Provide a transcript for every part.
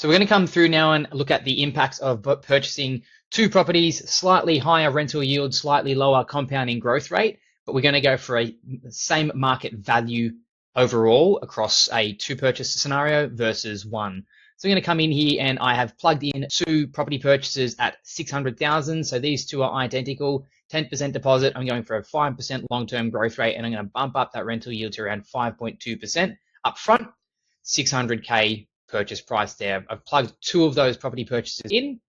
So we're going to come through now and look at the impacts of purchasing two properties, slightly higher rental yield, slightly lower compounding growth rate, but we're going to go for a same market value overall across a two purchase scenario versus one. So we're going to come in here and I have plugged in two property purchases at 600,000. So these two are identical, 10% deposit. I'm going for a 5% long-term growth rate and I'm going to bump up that rental yield to around 5.2% up front, 600K purchase price there. I've plugged two of those property purchases in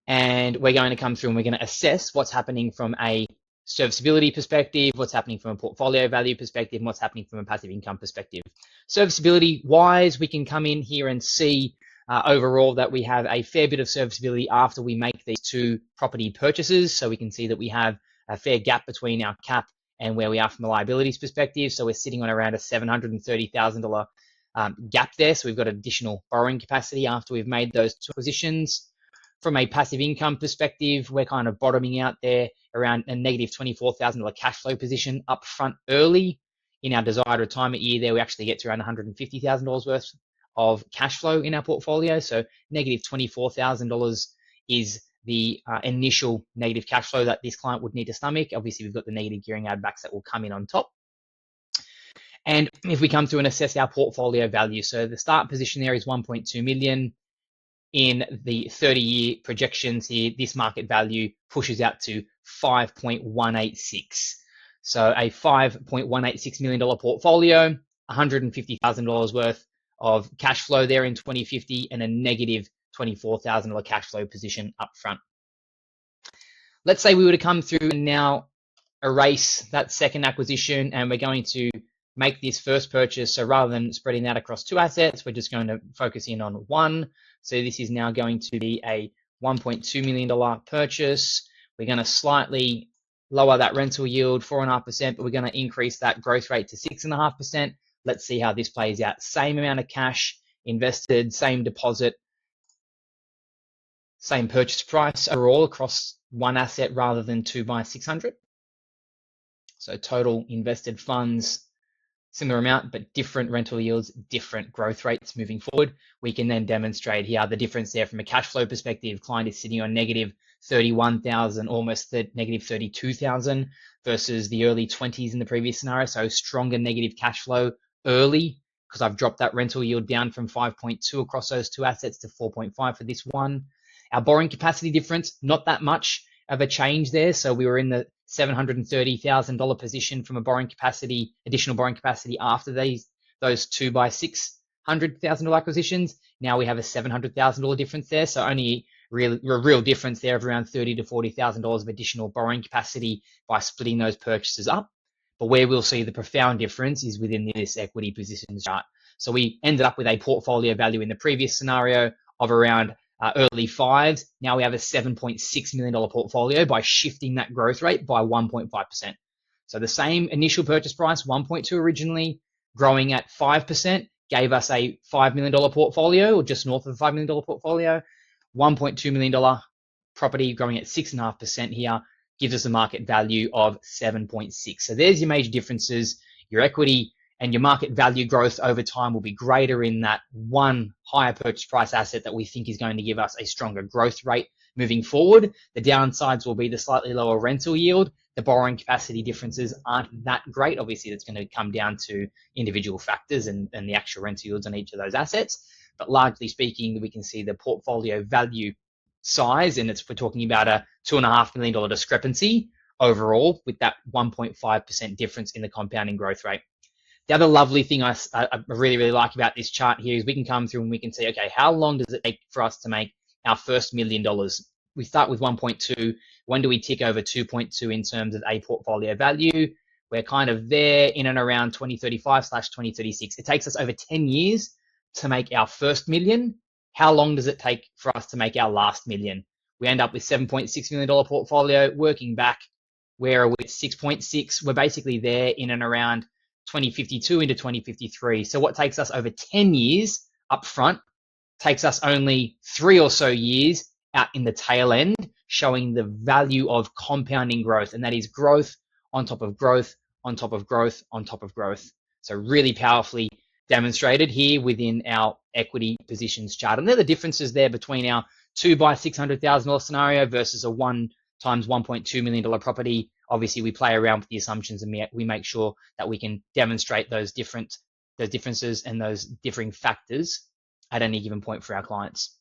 and we're going to come through and we're going to assess what's happening from a serviceability perspective, what's happening from a portfolio value perspective, and what's happening from a passive income perspective. Serviceability wise, we can come in here and see overall that we have a fair bit of serviceability after we make these two property purchases. So we can see that we have a fair gap between our cap and where we are from a liabilities perspective. So we're sitting on around a $730,000 gap there. So we've got additional borrowing capacity after we've made those two acquisitions. From a passive income perspective, we're kind of bottoming out there around a negative $24,000 cash flow position up front early. In our desired retirement year there, we actually get to around $150,000 worth of cash flow in our portfolio. So negative $24,000 is the initial negative cash flow that this client would need to stomach. Obviously, we've got the negative gearing add backs that will come in on top. And if we come through and assess our portfolio value, so the start position there is 1.2 million. In the 30-year projections here, this market value pushes out to 5.186. So a $5.186 million portfolio, $150,000 worth of cash flow there in 2050 and a negative $24,000 cash flow position up front. Let's say we were to come through and now erase that second acquisition and we're going to make this first purchase. So rather than spreading that across two assets, we're just going to focus in on one. So this is now going to be a $1.2 million purchase. We're going to slightly lower that rental yield, 4.5%, but we're going to increase that growth rate to 6.5%. Let's see how this plays out. Same amount of cash invested, same deposit, same purchase price overall across one asset rather than 2 by 600. So total invested funds, similar amount, but different rental yields, different growth rates moving forward. We can then demonstrate here the difference there from a cash flow perspective. Client is sitting on negative 31,000, almost negative 32,000 versus the early 20s in the previous scenario. So stronger negative cash flow early because I've dropped that rental yield down from 5.2 across those two assets to 4.5 for this one. Our borrowing capacity difference, not that much of a change there. So we were in the $730,000 position from a borrowing capacity, additional borrowing capacity after those 2 by $600,000 acquisitions. Now we have a $700,000 difference there. So only real difference there of around $30,000 to $40,000 of additional borrowing capacity by splitting those purchases up. But where we'll see the profound difference is within this equity positions chart. So we ended up with a portfolio value in the previous scenario of around early fives. Now we have a $7.6 million portfolio by shifting that growth rate by 1.5%. So the same initial purchase price, 1.2 originally, growing at 5%, gave us a $5 million portfolio or just north of a $5 million portfolio. $1.2 million property growing at 6.5% here gives us a market value of 7.6. So there's your major differences. Your equity and your market value growth over time will be greater in that one higher purchase price asset that we think is going to give us a stronger growth rate moving forward. The downsides will be the slightly lower rental yield. The borrowing capacity differences aren't that great. Obviously, that's going to come down to individual factors and the actual rental yields on each of those assets. But largely speaking, we can see the portfolio value size, and we're talking about a $2.5 million discrepancy overall with that 1.5% difference in the compounding growth rate. The other lovely thing I really, really like about this chart here is we can come through and we can see, okay, how long does it take for us to make our first $1 million? We start with 1.2. When do we tick over 2.2 in terms of a portfolio value? We're kind of there in and around 2035/2036. It takes us over 10 years to make our first million. How long does it take for us to make our last million? We end up with $7.6 million portfolio. Working back, where are we at 6.6? We're basically there in and around 2052 into 2053. So what takes us over 10 years up front takes us only 3 or so years out in the tail end, showing the value of compounding growth. And that is growth on top of growth, on top of growth, on top of growth. So really powerfully demonstrated here within our equity positions chart. And they're the differences there between our 2 by $600,000 scenario versus a 1 times $1.2 million property. Obviously, we play around with the assumptions and we make sure that we can demonstrate those differences and those differing factors at any given point for our clients.